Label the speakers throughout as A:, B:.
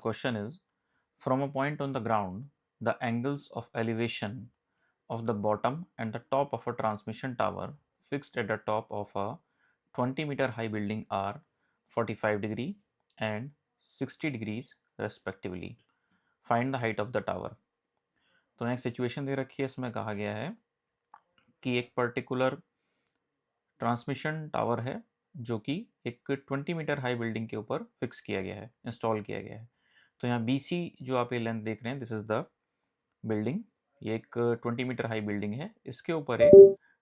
A: Question is, from a point on the ground, the angles of elevation of the bottom and the top of a transmission tower fixed at the top of a 20-meter high building are 45 degree and 60 degrees respectively. Find the height of the tower. तो next situation दे रखी है, इसमें कहा गया है कि एक particular transmission tower है जो कि एक 20 मीटर हाई बिल्डिंग के ऊपर फिक्स किया गया है, इंस्टॉल किया गया है। तो यहाँ बी सी जो आप ये लेंथ देख रहे हैं, दिस इज़ द बिल्डिंग। ये एक 20 मीटर हाई बिल्डिंग है, इसके ऊपर एक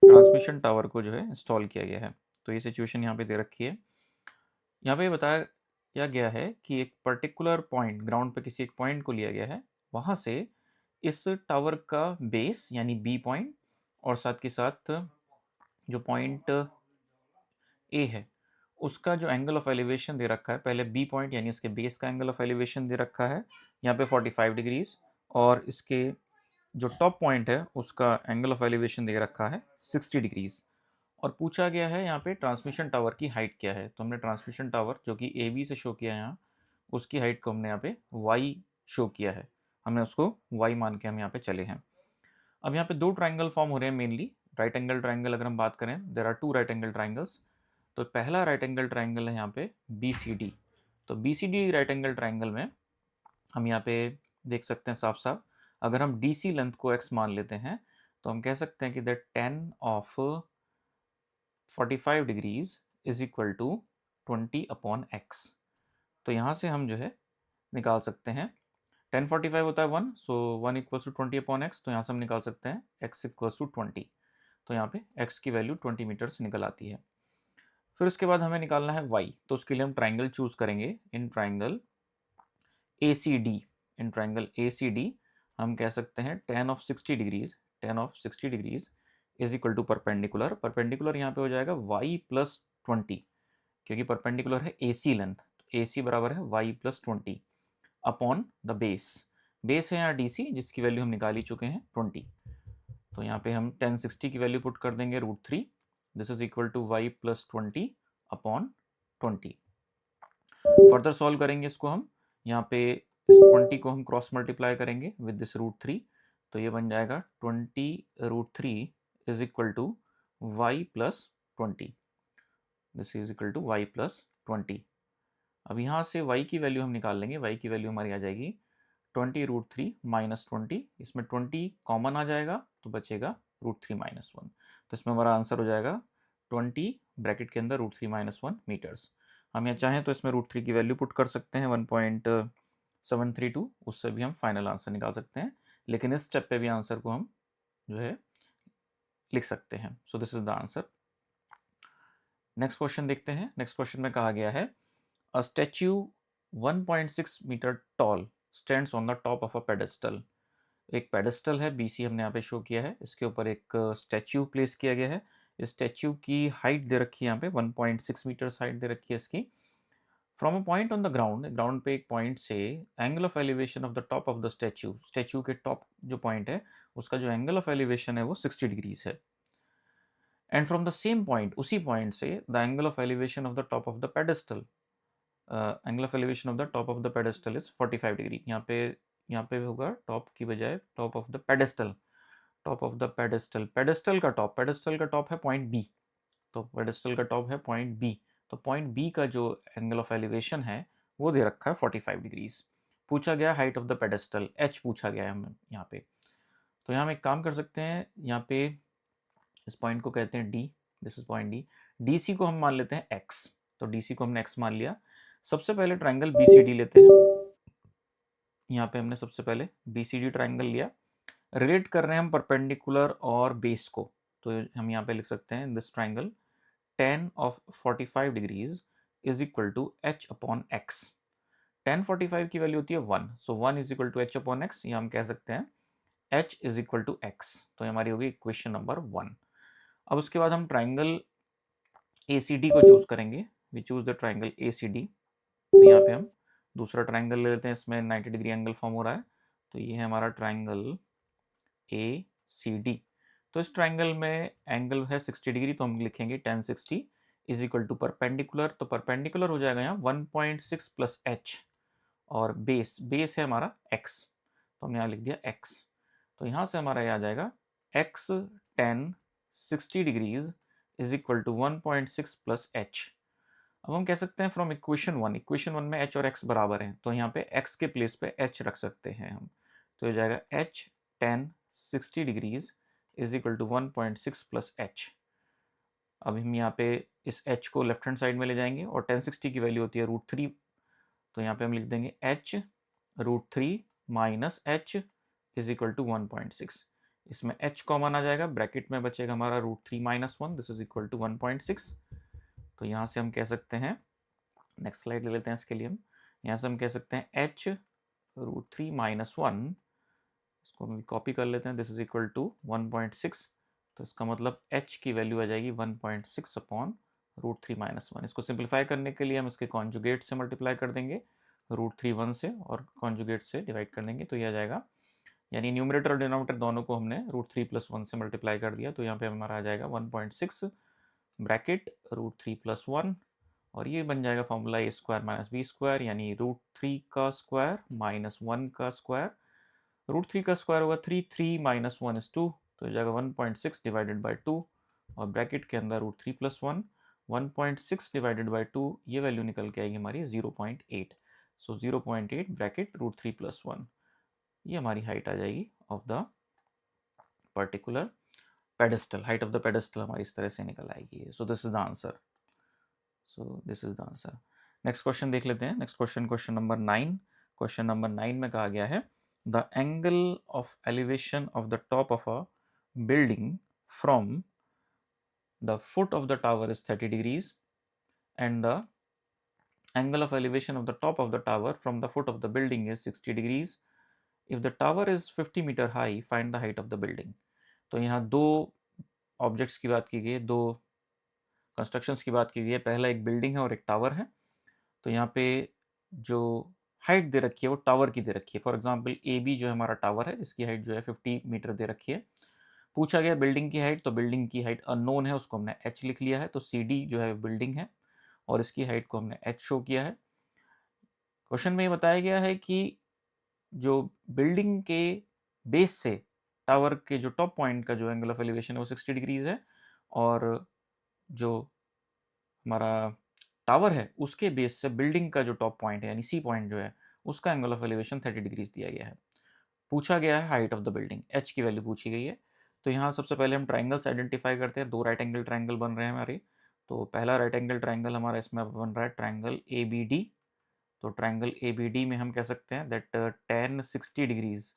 A: ट्रांसमिशन टावर को जो है इंस्टॉल किया गया है। तो ये सिचुएशन यहाँ पे दे रखी है। यहाँ पे बताया गया है कि एक पर्टिकुलर पॉइंट, ग्राउंड पे किसी एक पॉइंट को लिया गया है, वहाँ से इस टावर का बेस यानी बी पॉइंट और साथ के साथ जो पॉइंट ए है उसका जो एंगल ऑफ एलिवेशन दे रखा है, पहले बी पॉइंट यानी इसके बेस का एंगल ऑफ एलिवेशन दे रखा है यहाँ पे 45 डिग्रीज, और इसके जो टॉप पॉइंट है उसका एंगल ऑफ एलिवेशन दे रखा है 60 डिग्रीज। और पूछा गया है यहाँ पे ट्रांसमिशन टावर की हाइट क्या है। तो हमने ट्रांसमिशन टावर जो कि ए बी से शो किया है यहाँ, उसकी हाइट को हमने यहाँ पे वाई शो किया है, हमने उसको वाई मान के हम यहाँ पे चले हैं। अब यहाँ पे दो ट्राइंगल फॉर्म हो रहे हैं मेनली। राइट एंगल ट्राइंगल अगर हम बात करें, there are two right angle triangles. तो पहला राइट एंगल ट्राइंगल है यहाँ पे बी सी डी। तो B C D right angle triangle में हम यहाँ पे देख सकते हैं साफ साफ, अगर हम डी सी लेंथ को एक्स मान लेते हैं तो हम कह सकते हैं कि that tan of 45 degrees is equal to 20 upon X. तो यहाँ से हम जो है निकाल सकते हैं, 1045 होता है 1, so 1 equals to 20 upon X. तो यहाँ से हम निकाल सकते हैं x इक्वल्स टू 20। तो यहाँ पे x की वैल्यू 20 मीटर से निकल आती है। फिर उसके बाद हमें निकालना है y। तो उसके लिए हम ट्राइंगल चूज करेंगे, in triangle A C D. In triangle A C D हम कह सकते हैं tan of 60 degrees, tan of 60 degrees is equal to perpendicular. Perpendicular यहाँ पे हो जाएगा y प्लस 20, क्योंकि परपेंडिकुलर है ए सी लेंथ। ए सी बराबर है y plus 20 upon the base. Base है यहाँ डी सी, जिसकी वैल्यू हम निकाल ही चुके हैं 20। तो यहाँ पे हम 1060 की वैल्यू पुट कर देंगे √3। This is equal to y plus 20 upon 20। Further solve करेंगे इसको हम, यहाँ पे इस 20 को हम क्रॉस मल्टीप्लाई करेंगे विद दिस √3। तो ये बन जाएगा 20√3 is equal to y plus 20। This is equal to y plus 20। अब यहाँ से y की वैल्यू हम निकाल लेंगे। y की वैल्यू हमारी आ जाएगी 20√3 माइनस 20। इसमें 20 कॉमन आ जाएगा तो बचेगा √3 माइनस 1। तो इसमें हमारा आंसर हो जाएगा 20 ब्रैकेट के अंदर √3 माइनस 1 मीटर्स। हम यहाँ चाहें तो इसमें √3 की वैल्यू पुट कर सकते हैं 1.732, उससे भी हम फाइनल आंसर निकाल सकते हैं। लेकिन इस स्टेप पे भी आंसर को हम जो है लिख सकते हैं। So this is the answer. Next question देखते हैं। नेक्स्ट क्वेश्चन में कहा गया है, a statue 1.6 metre tall stands on the top of a pedestal. एक पेडेस्टल है, बीसी हमने यहाँ पे शो किया है, इसके ऊपर एक स्टैच्यू प्लेस किया गया है। इस स्टैच्यू की हाइट दे रखी है यहाँ पे 1.6 मीटर्स हाइट दे रखी है इसकी। From a point on the ground, ground पे एक पॉइंट से angle of elevation of the top of the statue, statue के टॉप जो पॉइंट है उसका जो एंगल ऑफ एलिवेशन है वो 60 डिग्रीज है। And from the same point, उसी पॉइंट से the angle of elevation of the top of the pedestal, angle of elevation of the top of the pedestal is 45 degree. यहाँ पे होगा top की बजाय top of the pedestal. Top of the pedestal, pedestal का top है point B. तो pedestal का top है पॉइंट बी। तो पॉइंट बी का जो एंगल ऑफ एलिवेशन है वो दे रखा है 45 डिग्रीज। पूछा गया height of the pedestal, H पूछा गया है हमें यहाँ पे। तो यहाँ हम एक काम कर सकते हैं, यहाँ पे इस पॉइंट को कहते हैं D, this is point D. D C को हम मान लेते हैं एक्स। तो डी सी को हमने एक्स मान लिया। सबसे पहले ट्राइंगल बी सी डी लेते हैं। यहाँ पे हमने सबसे पहले बी सी डी ट्राइंगल लिया। रिलेट कर रहे हैं हम परपेंडिकुलर और बेस को। तो हम यहाँ पे लिख सकते हैं this triangle tan of 45 degrees is equal to H upon X. tan 45 की वैल्यू होती है 1, so 1 is equal to H upon x, या हम कह सकते हैं h is equal to X. तो ये हमारी होगी इक्वेशन नंबर 1। अब उसके बाद हम ट्राइंगल ए सी डी को चूज करेंगे। We choose the triangle A C D. तो यहाँ पे हम दूसरा ट्राइंगल ले लेते हैं, इसमें 90 डिग्री एंगल फॉर्म हो रहा है। तो ये है हमारा ट्राइंगल ए सी डी। तो इस ट्राइंगल में एंगल है 60 डिग्री, तो हम लिखेंगे tan 60 is equal to perpendicular. तो परपेंडिकुलर हो जाएगा यहाँ 1.6 प्लस एच। और बेस है हमारा x, तो हमने यहाँ लिख दिया x। तो यहाँ से हमारा ये आ जाएगा x tan 60 degrees is equal to 1.6 plus h। अब हम कह सकते हैं फ्रॉम इक्वेशन वन में h और x बराबर हैं, तो यहाँ पे x के प्लेस पे h रख सकते हैं हम। तो ये जाएगा h tan 60 degrees is equal to 1.6 plus h। अब हम यहाँ पे इस h को लेफ्ट हैंड साइड में ले जाएंगे और tan 60 की वैल्यू होती है √3, तो यहाँ पे हम लिख देंगे h √3 minus h is equal to 1.6। इसमें h कॉमन आ जाएगा, ब्रैकेट में बचेगा हमारा √3 minus 1, this is equal to 1.6। तो यहाँ से हम कह सकते हैं, नेक्स्ट स्लाइड ले लेते हैं इसके लिए हम, यहाँ से हम कह सकते हैं h √3 माइनस 1, इसको हम कॉपी कर लेते हैं, दिस इज इक्वल टू 1.6। तो इसका मतलब h की वैल्यू आ जाएगी 1.6 अपॉन √3 माइनस 1। इसको सिंप्लीफाई करने के लिए हम इसके कॉन्जुगेट से मल्टीप्लाई कर देंगे, √3 1 से और कॉन्जुगेट से डिवाइड कर देंगे, तो यह आ जाएगा, यानी न्यूमरेटर और डिनोमिनेटर दोनों को हमने √3 प्लस 1 से मल्टीप्लाई कर दिया, तो यहाँ पे हमारा आ जाएगा 1.6 ब्रैकेट √3 प्लस 1, और ये बन जाएगा फॉर्मूला ए स्क्वायर माइनस बी स्क्वायर, यानी √3 का स्क्वायर माइनस 1 का स्क्वायर। √3 का स्क्वायर होगा 3, 3 माइनस 1 इज 2, तो ये जाएगा 1.6 डिवाइडेड बाई 2, और ब्रैकेट के अंदर √3 प्लस 1, 1.6 डिवाइडेड बाई 2, ये वैल्यू निकल के आएगी हमारी 0.8। सो 0.8 ब्रैकेट √3 प्लस 1, ये हमारी हाइट आ जाएगी of the particular pedestal. Height of the pedestal हमारी इस तरह से निकल आएगी। सो this is the answer. So this is the answer. Next question देख लेते हैं। Next question, question number 9। Question number 9 में कहा गया है the angle of elevation of the top of a building from the foot of the tower is 30 degrees and the angle of elevation of the top of the tower from the foot of the building is 60 degrees. If the tower is 50 meter high, find the height of the building. तो यहाँ दो objects की बात की गई है, दो constructions की बात की गई है। पहला एक बिल्डिंग है और एक टावर है। तो यहाँ पे जो हाइट दे रखी है वो टावर की दे रखी है। फॉर एग्जांपल ए बी जो है हमारा टावर है, जिसकी हाइट जो है 50 मीटर दे रखी है। पूछा गया बिल्डिंग की हाइट, तो बिल्डिंग की हाइट अननोन है, उसको हमने एच लिख लिया है। तो सी डी जो है बिल्डिंग है और इसकी हाइट को हमने एच शो किया है। क्वेश्चन में ये बताया गया है कि जो बिल्डिंग के बेस से टावर के जो टॉप पॉइंट का जो एंगल ऑफ एलिवेशन है वो 60 डिग्रीज है, और जो हमारा टावर है उसके बेस से बिल्डिंग का जो टॉप पॉइंट है यानी सी पॉइंट जो है उसका एंगल ऑफ एलिवेशन 30 डिग्रीज दिया गया है। पूछा गया है height of the building, H की वैल्यू पूछी गई है। तो यहाँ सबसे पहले हम ट्राइंगल्स आइडेंटिफाई करते हैं। दो राइट एंगल ट्राइंगल बन रहे हैं हमारे। तो पहला राइट एंगल ट्राइंगल हमारा इसमें बन रहा है ट्राइंगल ए बी डी। तो ट्राइंगल ए बी डी में हम कह सकते हैं दैट tan 60 डिग्रीज,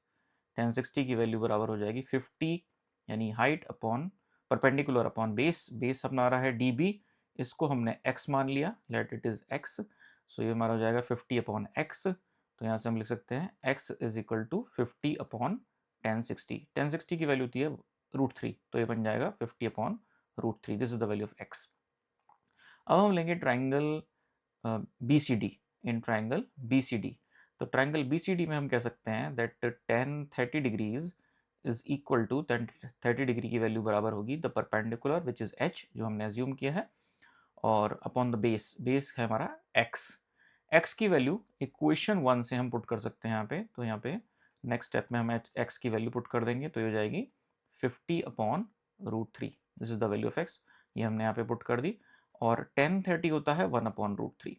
A: tan 60 की वैल्यू बराबर हो जाएगी 50, यानी height upon perpendicular upon base. Base अपना रहा है डी बी, इसको हमने x मान लिया, लेट इट इज x। सो ये हमारा हो जाएगा 50 अपॉन x। तो यहाँ से हम लिख सकते हैं x is equal to 50 upon tan 60। tan 60 की वैल्यू होती है √3, तो ये बन जाएगा 50 upon √3। This is the value of x। अब हम लेंगे triangle B C D. In triangle B C D, तो ट्राइंगल बी सी डी में हम कह सकते हैं that tan 30 degrees is equal to 30 degree की वैल्यू बराबर होगी the perpendicular which is h, जो हमने एज्यूम किया है, और अपॉन द बेस, बेस है हमारा x। x की वैल्यू इक्वेशन 1 से हम पुट कर सकते हैं यहाँ पे। तो यहाँ पे नेक्स्ट स्टेप में हम x की वैल्यू पुट कर देंगे, तो ये हो जाएगी 50 upon √3। This is the value of x, ये हमने यहाँ पे पुट कर दी। और tan 30 होता है 1 अपॉन √3।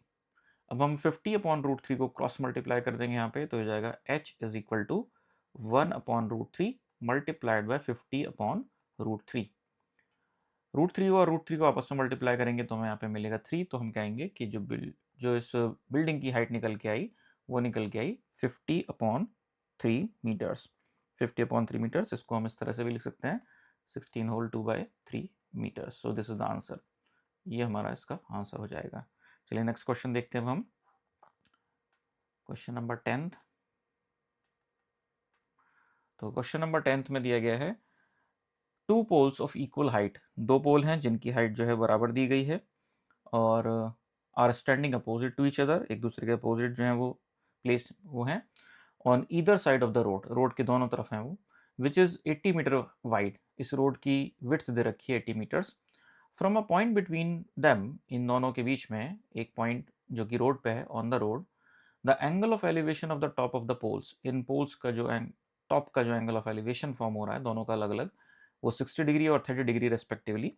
A: अब हम 50 अपॉन √3 को क्रॉस मल्टीप्लाई कर देंगे यहाँ पे, तो हो जाएगा h is equal to 1 upon √3 multiplied by 50 upon √3। √3 और √3 को आपस में मल्टीप्लाई करेंगे तो हमें यहाँ पे मिलेगा 3। तो हम कहेंगे कि जो इस बिल्डिंग की हाइट निकल के आई वो निकल के आई 50 अपॉन 3 मीटर्स। 50 अपॉन 3 मीटर्स, इसको हम इस तरह से भी लिख सकते हैं 16 whole 2 by 3 metres. So this is the answer, ये हमारा इसका आंसर हो जाएगा। चलिए नेक्स्ट क्वेश्चन देखते हैं हम। Question number 10। तो क्वेश्चन नंबर 10 में दिया गया है two poles of equal height. दो पोल हैं जिनकी हाइट जो है बराबर दी गई है और are standing opposite to each other, एक दूसरे के अपोजिट जो है वो प्लेस वो हैं on either side of the road, road के दोनों तरफ हैं वो, विच इज़ 80 मीटर वाइड। इस रोड की विड्थ दे रखी है 80 metres. From a point between them, इन दोनों के बीच में एक पॉइंट जो कि रोड पे है on the road, the angle of elevation of the top of the poles, इन पोल्स का जो टॉप का जो एंगल ऑफ एलिवेशन फॉर्म हो रहा है दोनों का अलग अलग, वो 60 डिग्री और 30 डिग्री रेस्पेक्टिवली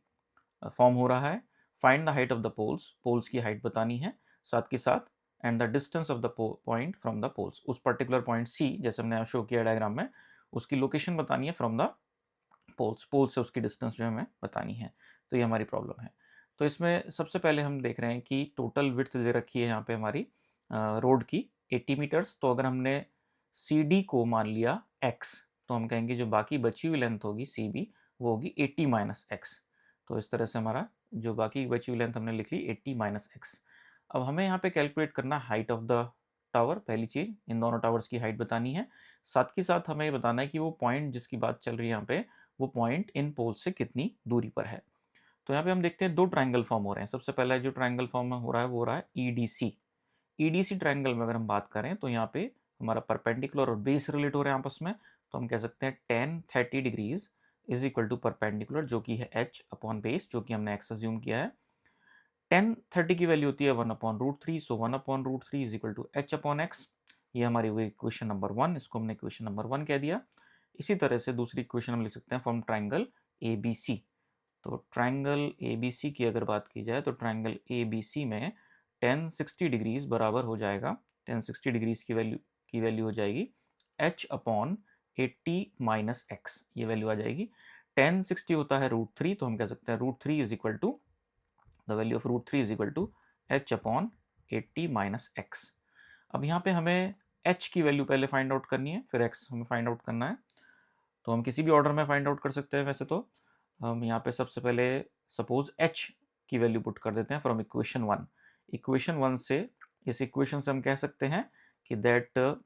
A: फॉर्म हो रहा है। Find the height of the poles, poles की हाइट बतानी है साथ के साथ, and the distance of the point from the poles, उस पर्टिकुलर पॉइंट सी जैसे हमने शो किया डायग्राम में, उसकी लोकेशन बतानी है फ्रॉम द पोल्स, पोल से उसकी डिस्टेंस जो है हमें बतानी है। तो ये हमारी प्रॉब्लम है। तो इसमें सबसे पहले हम देख रहे हैं कि टोटल विड्थ दे रखी है यहाँ पे हमारी रोड की 80 मीटर्स। तो अगर हमने सी डी को मान लिया x, तो हम कहेंगे जो बाकी बची हुई लेंथ होगी सी बी वो होगी 80 माइनस एक्स। तो इस तरह से हमारा जो बाकी बची हुई लेंथ हमने लिख ली 80 माइनस एक्स। अब हमें यहाँ पे कैलकुलेट करना हाइट ऑफ द टावर, पहली चीज़ इन दोनों टावर्स की हाइट बतानी है। साथ के साथ हमें ये बताना है कि वो पॉइंट जिसकी बात चल रही है यहाँ पे, वो पॉइंट इन पोल से कितनी दूरी पर है। तो यहाँ पे हम देखते हैं दो ट्रायंगल फॉर्म हो रहे हैं। सबसे पहला जो ट्रायंगल फॉर्म हो रहा है वो हो रहा है ईडीसी। ईडीसी ट्रायंगल में अगर हम बात करें तो यहाँ पे हमारा परपेंडिकुलर और बेस रिलेट हो रहे हैं आपस में। तो हम कह सकते हैं tan 30 degrees is equal to perpendicular जो कि है एच अपॉन बेस, जो कि हमने एक्स अज्यूम किया है। टेन 30 की वैल्यू होती है 1/√3, so 1/√3 is equal to H upon X. ये हमारी हुई इक्वेशन नंबर 1, इसको हमने इक्वेशन नंबर 1 कह दिया। इसी तरह से दूसरी इक्वेशन हम लिख सकते हैं from triangle A B C. तो ट्राइंगल ए बी सी की अगर बात की जाए तो ट्राइंगल ए बी सी में टेन 60 डिग्रीज बराबर हो जाएगा, टेन 60 डिग्रीज की वैल्यू हो जाएगी एच अपॉन 80 माइनस एक्स, ये वैल्यू आ जाएगी। टेन 60 होता है √3, तो हम कह सकते हैं √3 is equal to the value of √3 is equal to H upon 80 minus X. अब यहाँ पे हमें h की वैल्यू पहले फाइंड आउट करनी है, फिर x हमें फाइंड आउट करना है। तो हम किसी भी ऑर्डर में फाइंड आउट कर सकते हैं। वैसे तो हम यहाँ पे सबसे पहले सपोज h की वैल्यू पुट कर देते हैं फ्रॉम इक्वेशन 1। इक्वेशन 1 से, इस इक्वेशन से हम कह सकते हैं कि that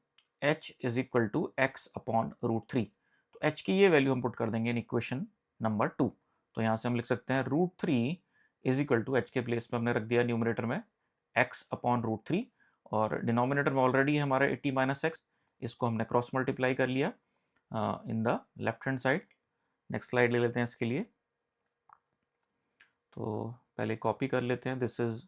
A: h is equal to X upon √3। तो h की ये वैल्यू हम पुट कर देंगे इन इक्वेशन नंबर 2। तो यहाँ से हम लिख सकते हैं √3 इज इक्वल टू एच के प्लेस पे हमने रख दिया न्यूमरेटर में x अपॉन √3, और डिनोमिनेटर में ऑलरेडी है हमारा 80 माइनस एक्स, इसको हमने क्रॉस मल्टीप्लाई कर लिया in the left hand side. Next slide ले लेते हैं इसके लिए। तो पहले कॉपी कर लेते हैं, this is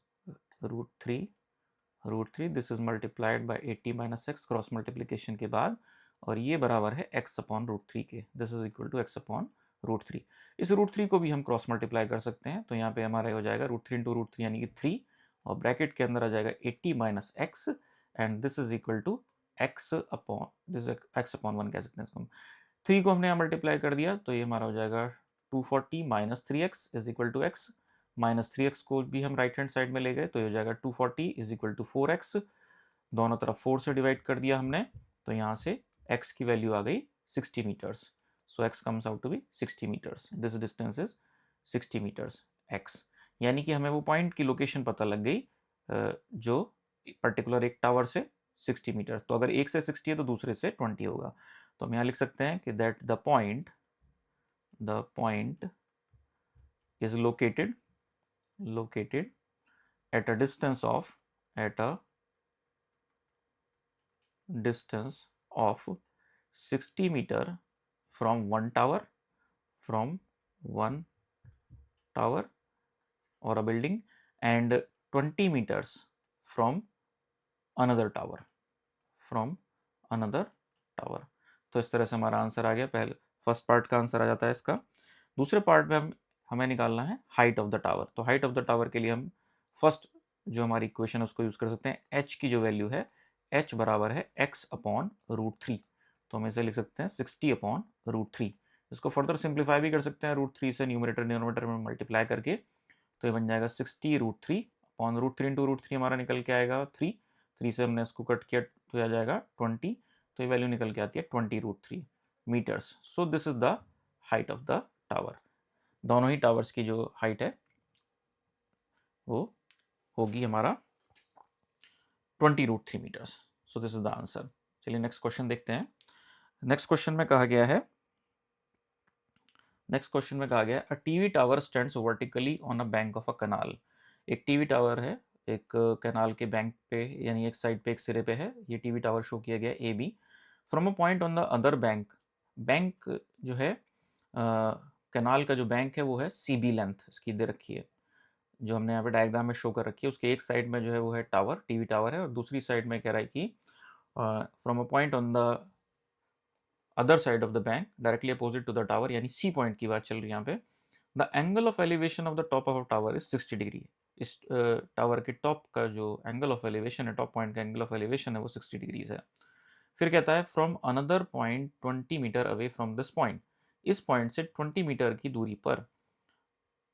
A: √3, this is multiplied by 80 minus x cross multiplication के बाद, और ये बराबर है x अपॉन √3 के, this is equal to x upon √3। इस √3 को भी हम क्रॉस मल्टीप्लाई कर सकते हैं। तो यहाँ पे हमारा हो जाएगा √3 इंटू √3 यानी कि 3, और ब्रैकेट के अंदर आ जाएगा 80 minus X, and this is equal to X upon, this X upon 1 कह सकते हैं इसको हम। 3 को हमने यहाँ मल्टीप्लाई कर दिया तो ये हमारा हो जाएगा 240 minus 3x is equal to X, minus 3x को भी हम राइट हैंड साइड में ले गए तो ये हो जाएगा 240 इज इक्वल टू 4x। दोनों तरफ 4 से डिवाइड कर दिया हमने, तो यहाँ से x की वैल्यू आ गई 60 metres. So x comes out to be 60 metres, this distance is 60 metres x। यानी कि हमें वो पॉइंट की लोकेशन पता लग गई जो पर्टिकुलर एक टावर से 60 मीटर। तो अगर एक से 60 है तो दूसरे से 20 होगा। तो हम यहाँ लिख सकते हैं कि that the point is located at a distance of 60 meter from one tower or a building, and 20 meters from another tower from another tower। तो इस तरह से हमारा आंसर आ गया। पहले फर्स्ट पार्ट का आंसर आ जाता है इसका। दूसरे पार्ट में हमें निकालना है हाइट ऑफ द टावर। तो हाइट ऑफ द टावर के लिए हम फर्स्ट जो हमारी इक्वेशन है उसको यूज कर सकते हैं। h की जो वैल्यू है, h बराबर है x अपॉन √3। तो हम इसे लिख सकते हैं 60 अपॉन √3। इसको फर्दर सिंप्लीफाई भी कर सकते हैं √3 से, न्यूमरेटर डिनोमिनेटर में मल्टीप्लाई करके। तो ये बन जाएगा 60 √3 अपॉन √3 इंटू √3 हमारा निकल के आएगा 3। 3 से हमने इसको कट किया तो आ जाएगा 20। तो ये वैल्यू निकल के आती है 20√3 metres. So this is the height of the tower. दोनों ही टावर्स की जो हाइट है वो होगी हमारा 20√3 metres. So this is the answer. चलिए नेक्स्ट क्वेश्चन देखते हैं। नेक्स्ट क्वेश्चन में कहा गया है a TV tower stands vertically on a bank of a canal. एक टीवी टावर है, एक कैनाल के बैंक पे, यानी एक साइड पे, एक सिरे पे है। ये टीवी टावर शो किया गया A B from a point on the other bank. Bank जो है कैनाल का जो बैंक है वो है सी बी लेंथ इसकी दे रखी है। जो हमने यहाँ पे डायग्राम में शो कर रखी है, उसके एक साइड में जो है वो है टावर, टीवी टावर है, और दूसरी साइड में कह रहा है कि from a point on the other side of the bank directly opposite to the tower, यानी सी पॉइंट की बात चल रही है यहाँ पे, the angle of elevation of the top of tower is 60 degree. इस टावर के टॉप का जो एंगल ऑफ एलिवेशन है, टॉप पॉइंट का एंगल ऑफ एलिवेशन है वो 60 डिग्रीज है। फिर कहता है from another point 20 metre away from this point, इस पॉइंट से 20 मीटर की दूरी पर,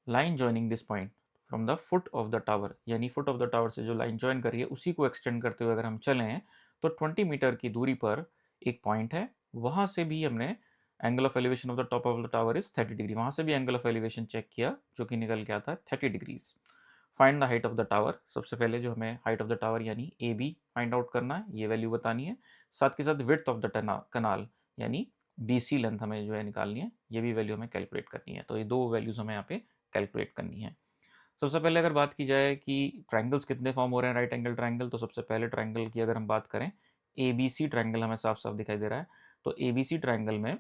A: line joining this point from the foot of the tower, यानी फुट ऑफ द टावर से जो लाइन जॉइन कर रही है उसी को एक्सटेंड करते हुए अगर हम चलें तो 20 मीटर की दूरी पर एक पॉइंट है, वहां से भी हमने angle of elevation of the top of the tower is 30 degree, वहां से भी एंगल ऑफ एलिवेशन चेक किया जो कि निकल के आता है 30 degrees. Find the height of the tower, सबसे पहले जो हमें हाइट ऑफ द टावर यानी ए बी फाइंड आउट करना है, ये वैल्यू बतानी है। साथ के साथ विड्थ ऑफ द कनाल यानी बी सी लेंथ हमें जो है निकालनी है, ये भी वैल्यू हमें कैलकुलेट करनी है। तो ये दो वैल्यूज हमें यहाँ पे कैलकुलेट करनी है। सबसे पहले अगर बात की जाए कि ट्राइंगल्स कितने फॉर्म हो रहे हैं राइट एंगल ट्राइंगल, तो सबसे पहले ट्राइंगल की अगर हम बात करें, ए बी सी ट्राइंगल हमें साफ साफ दिखाई दे रहा है। तो ए बी सी ट्राइंगल में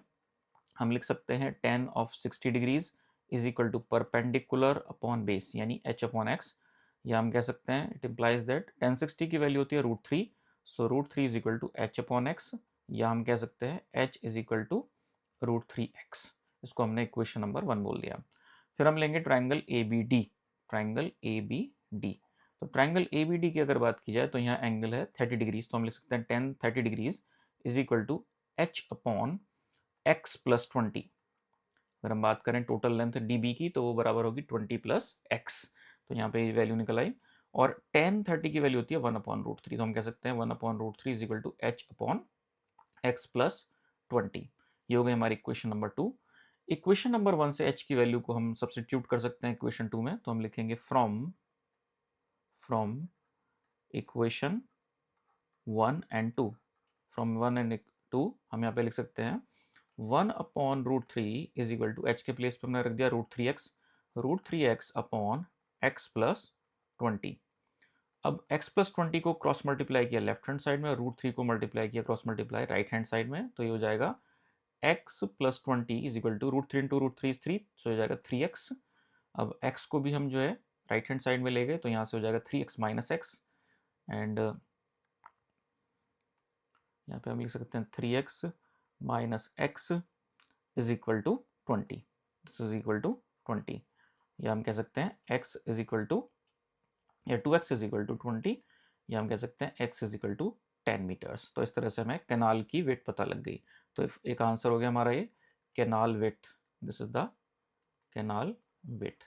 A: हम लिख सकते हैं tan of 60 degrees is equal to perpendicular upon base यानी h अपॉन एक्स, या हम कह सकते हैं इट इम्प्लाइज दैट tan 60 की वैल्यू होती है √3, so √3 is equal to h upon x, या हम कह सकते हैं h is equal to √3x। इसको हमने इक्वेशन नंबर 1 बोल दिया। फिर हम लेंगे triangle A B D, triangle A B D. तो ट्राइंगल ए बी डी की अगर बात की जाए तो यहाँ एंगल है 30 डिग्रीज, तो हम लिख सकते हैं tan 30 degrees is equal to h upon x plus 20। अगर हम बात करें टोटल लेंथ डी बी की तो वो बराबर होगी 20 प्लस एक्स, तो यहाँ पे वैल्यू निकल आई। और tan 30 की वैल्यू होती है 1 अपॉन √3, तो हम कह सकते हैं 1 upon √3 is equal to H upon x plus 20। ये हो गई हमारी इक्वेशन नंबर 2। इक्वेशन नंबर 1 से h की वैल्यू को हम सब्सटीट्यूट कर सकते हैं इक्वेशन 2 में, तो हम लिखेंगे from equation 1 and 2, from 1 and 2 हम यहाँ पे लिख सकते हैं 1 upon √3 is equal to H के प्लेस पे हमने रख दिया √3x अपॉन एक्स प्लस 20। अब x प्लस 20 को क्रॉस मल्टीप्लाई किया लेफ्ट हैंड साइड में, √3 को मल्टीप्लाई किया cross multiply right hand side में, तो ये हो जाएगा x plus 20 is equal to √3 into √3 is 3, so हो जाएगा 3x। अब x को भी हम जो है राइट हैंड साइड में ले गए, तो यहाँ से हो जाएगा 3x माइनस एक्स, एंड यहाँ पे हम लिख सकते हैं 3x minus x is equal to 20, this is equal to 20, या हम कह सकते हैं x इज इक्वल टू, या 2x इज इक्वल टू 20, या हम कह सकते हैं x is equal to 10 metres. तो इस तरह से हमें कैनाल की विड्थ पता लग गई। तो एक आंसर हो गया हमारा ये canal width, this is the canal width.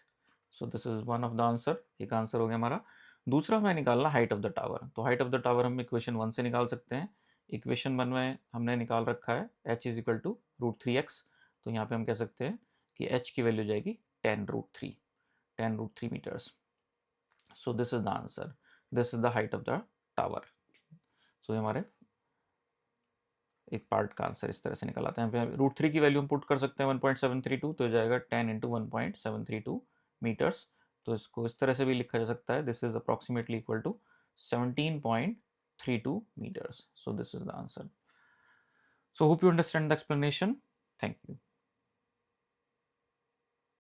A: So this is one of the answer, एक आंसर हो गया हमारा। दूसरा हमें निकालना हाइट ऑफ द टावर, तो हाइट ऑफ द टावर हम इक्वेशन 1 से निकाल सकते हैं। इक्वेशन 1 में हमने निकाल रखा है h is equal to √3x, तो यहाँ पे हम कह सकते हैं कि h की वैल्यू जाएगी 10 √3 metres. So this is the answer, this is the height of the tower. So हमारे एक पार्ट का आंसर इस तरह से निकल आता है। यहाँ पे √3 की वैल्यू हम पुट कर सकते हैं 1.732, तो हो जाएगा 10 इंटू 1.732 मीटर्स। तो इसको इस तरह से भी लिखा जा सकता है, this is approximately equal to 17.32 meters. So this is the answer. So hope you understand the explanation. Thank you.